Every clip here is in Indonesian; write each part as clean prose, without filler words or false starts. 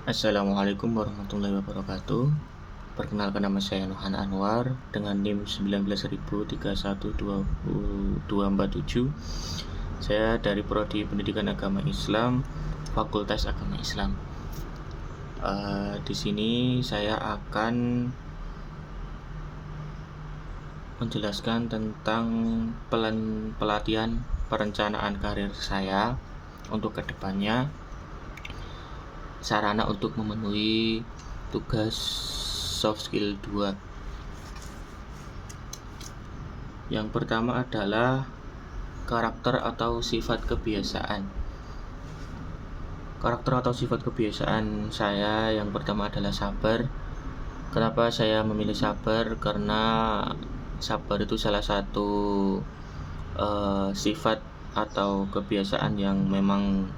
Assalamualaikum warahmatullahi wabarakatuh. Perkenalkan, nama saya Nohan Anwar dengan NIM 19.312247. Saya dari Prodi Pendidikan Agama Islam, Fakultas Agama Islam. Di sini saya akan menjelaskan tentang pelatihan perencanaan karir saya untuk kedepannya, sarana untuk memenuhi tugas soft skill 2. Yang pertama adalah karakter atau sifat kebiasaan. Karakter atau sifat kebiasaan saya yang pertama adalah sabar. Kenapa saya memilih sabar? Karena sabar itu salah satu sifat atau kebiasaan yang memang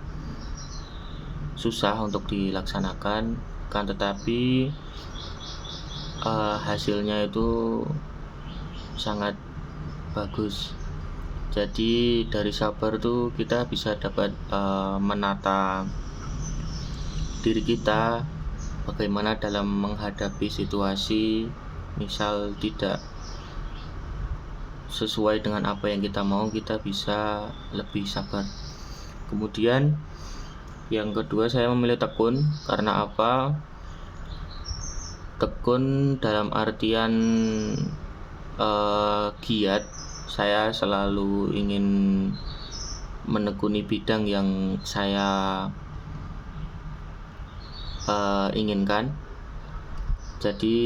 susah untuk dilaksanakan, kan tetapi hasilnya itu sangat bagus. Jadi dari sabar tuh kita bisa dapat menata diri kita bagaimana dalam menghadapi situasi misal tidak sesuai dengan apa yang kita mau, kita bisa lebih sabar. Kemudian yang kedua, saya memilih tekun. Karena apa? Tekun dalam artian giat. Saya selalu ingin menekuni bidang yang saya inginkan. Jadi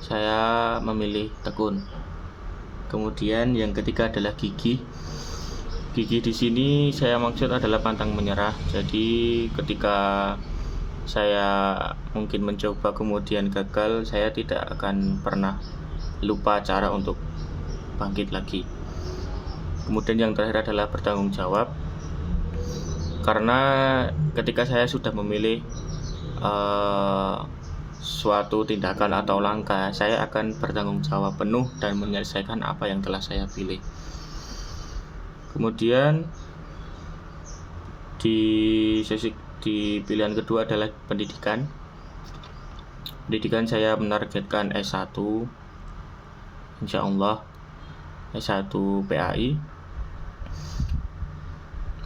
saya memilih tekun. Kemudian yang ketiga adalah gigih. Gigih di sini saya maksud adalah pantang menyerah. Jadi ketika saya mungkin mencoba kemudian gagal, saya tidak akan pernah lupa cara untuk bangkit lagi. Kemudian yang terakhir adalah bertanggung jawab. Karena ketika saya sudah memilih suatu tindakan atau langkah, saya akan bertanggung jawab penuh dan menyelesaikan apa yang telah saya pilih. Kemudian di pilihan kedua adalah pendidikan. Pendidikan saya menargetkan S1, insya Allah S1 PAI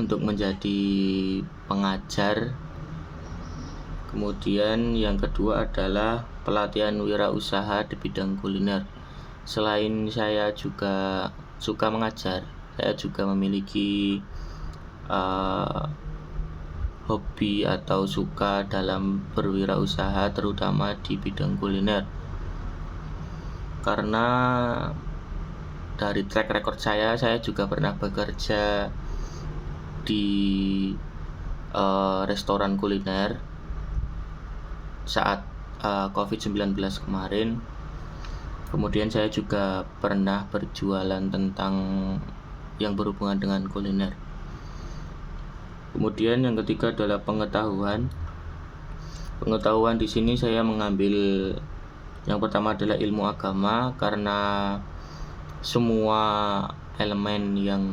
untuk menjadi pengajar. Kemudian yang kedua adalah pelatihan wirausaha di bidang kuliner. Selain saya juga suka mengajar, saya juga memiliki hobi atau suka dalam berwirausaha, terutama di bidang kuliner. Karena dari track record saya juga pernah bekerja di restoran kuliner saat COVID-19 kemarin. Kemudian saya juga pernah berjualan tentang yang berhubungan dengan kuliner. Kemudian yang ketiga adalah pengetahuan. Pengetahuan di sini saya mengambil yang pertama adalah ilmu agama, karena semua elemen yang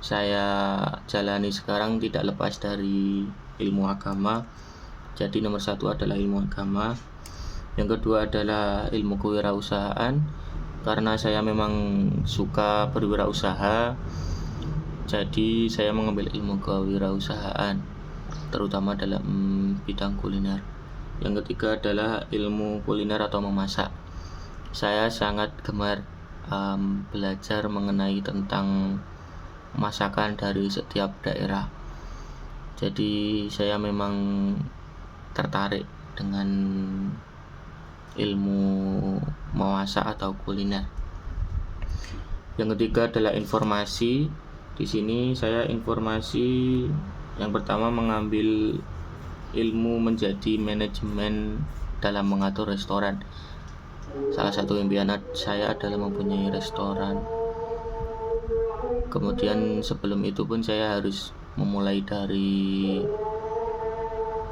saya jalani sekarang tidak lepas dari ilmu agama. Jadi nomor satu adalah ilmu agama. Yang kedua adalah ilmu kewirausahaan, karena saya memang suka berwirausaha. Jadi saya mengambil ilmu kewirausahaan, terutama dalam bidang kuliner. Yang ketiga adalah ilmu kuliner atau memasak. Saya sangat gemar belajar mengenai tentang masakan dari setiap daerah. Jadi saya memang tertarik dengan ilmu memasak atau kuliner. Yang ketiga adalah informasi. Di sini saya informasi yang pertama mengambil ilmu menjadi manajemen dalam mengatur restoran. Salah satu impian saya adalah mempunyai restoran. Kemudian sebelum itu pun saya harus memulai dari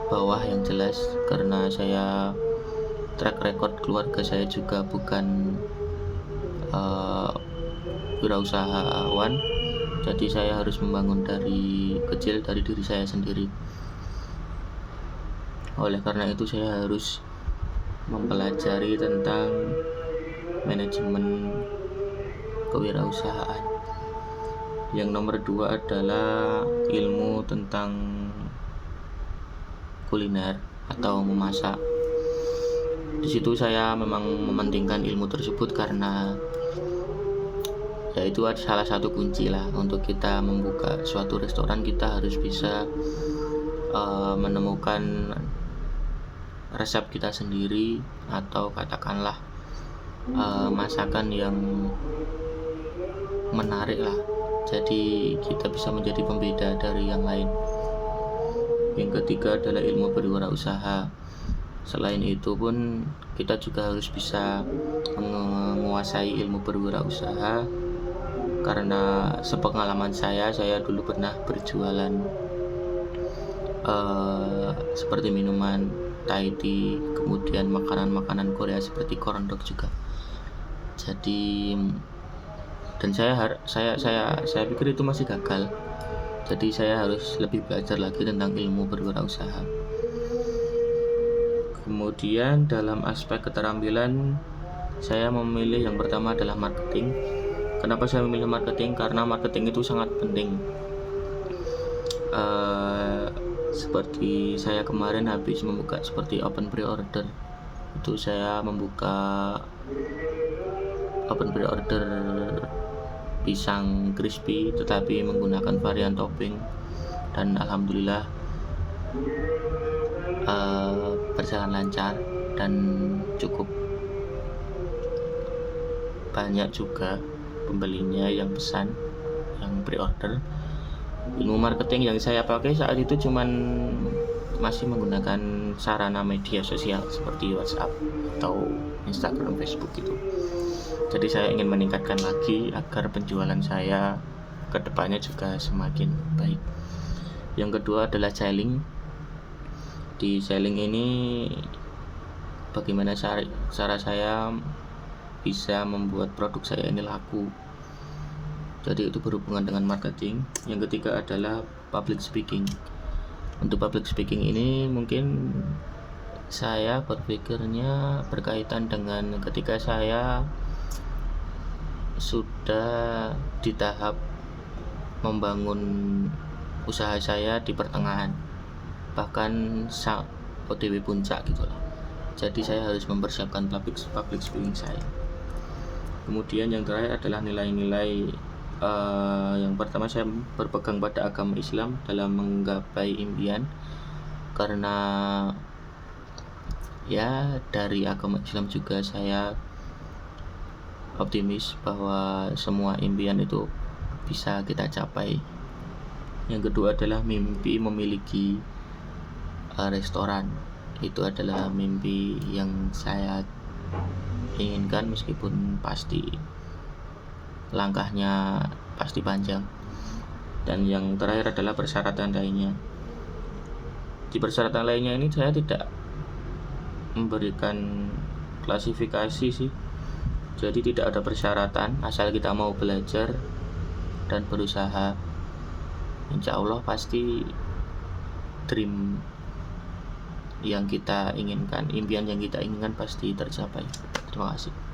bawah yang jelas, karena saya track record keluarga saya juga bukan wirausahawan. Jadi saya harus membangun dari kecil, dari diri saya sendiri. Oleh karena itu saya harus mempelajari tentang manajemen kewirausahaan. Yang nomor 2 adalah ilmu tentang kuliner atau memasak. Di situ saya memang mementingkan ilmu tersebut karena itu salah satu kunci lah untuk kita membuka suatu restoran. Kita harus bisa menemukan resep kita sendiri atau katakanlah masakan yang menarik lah. Jadi kita bisa menjadi pembeda dari yang lain. Yang ketiga adalah ilmu berwirausaha. Selain itu pun kita juga harus bisa menguasai ilmu berwirausaha, karena sepengalaman saya dulu pernah berjualan seperti minuman Thai tea, kemudian makanan-makanan Korea seperti corn dog juga. Jadi dan saya pikir itu masih gagal. Jadi saya harus lebih belajar lagi tentang ilmu berwirausaha. Kemudian dalam aspek keterampilan, saya memilih yang pertama adalah marketing. Kenapa saya memilih marketing? Karena marketing itu sangat penting. Seperti saya kemarin habis membuka seperti open pre-order, itu saya membuka open pre-order pisang crispy tetapi menggunakan varian topping, dan alhamdulillah berjalan lancar dan cukup banyak juga pembelinya yang pesan, yang pre-order. Ilmu marketing yang saya pakai saat itu cuman masih menggunakan sarana media sosial seperti WhatsApp atau Instagram, Facebook gitu. Jadi saya ingin meningkatkan lagi agar penjualan saya kedepannya juga semakin baik. Yang kedua adalah selling. Di selling ini bagaimana cara saya bisa membuat produk saya ini laku. Jadi itu berhubungan dengan marketing. Yang ketiga adalah public speaking. Untuk public speaking ini mungkin saya berpikirnya berkaitan dengan ketika saya sudah di tahap membangun usaha saya di pertengahan, bahkan OTW puncak gitu lah. Jadi saya harus mempersiapkan public speaking saya. Kemudian yang terakhir adalah nilai-nilai. Yang pertama, saya berpegang pada agama Islam dalam menggapai impian, karena ya dari agama Islam juga saya optimis bahwa semua impian itu bisa kita capai. Yang kedua adalah mimpi memiliki restoran. Itu adalah mimpi yang saya inginkan, meskipun pasti langkahnya pasti panjang. Dan yang terakhir adalah persyaratan lainnya. Di persyaratan lainnya ini saya tidak memberikan klasifikasi sih. Jadi tidak ada persyaratan, asal kita mau belajar dan berusaha, insya Allah pasti dream yang kita inginkan, impian yang kita inginkan pasti tercapai. Terima kasih.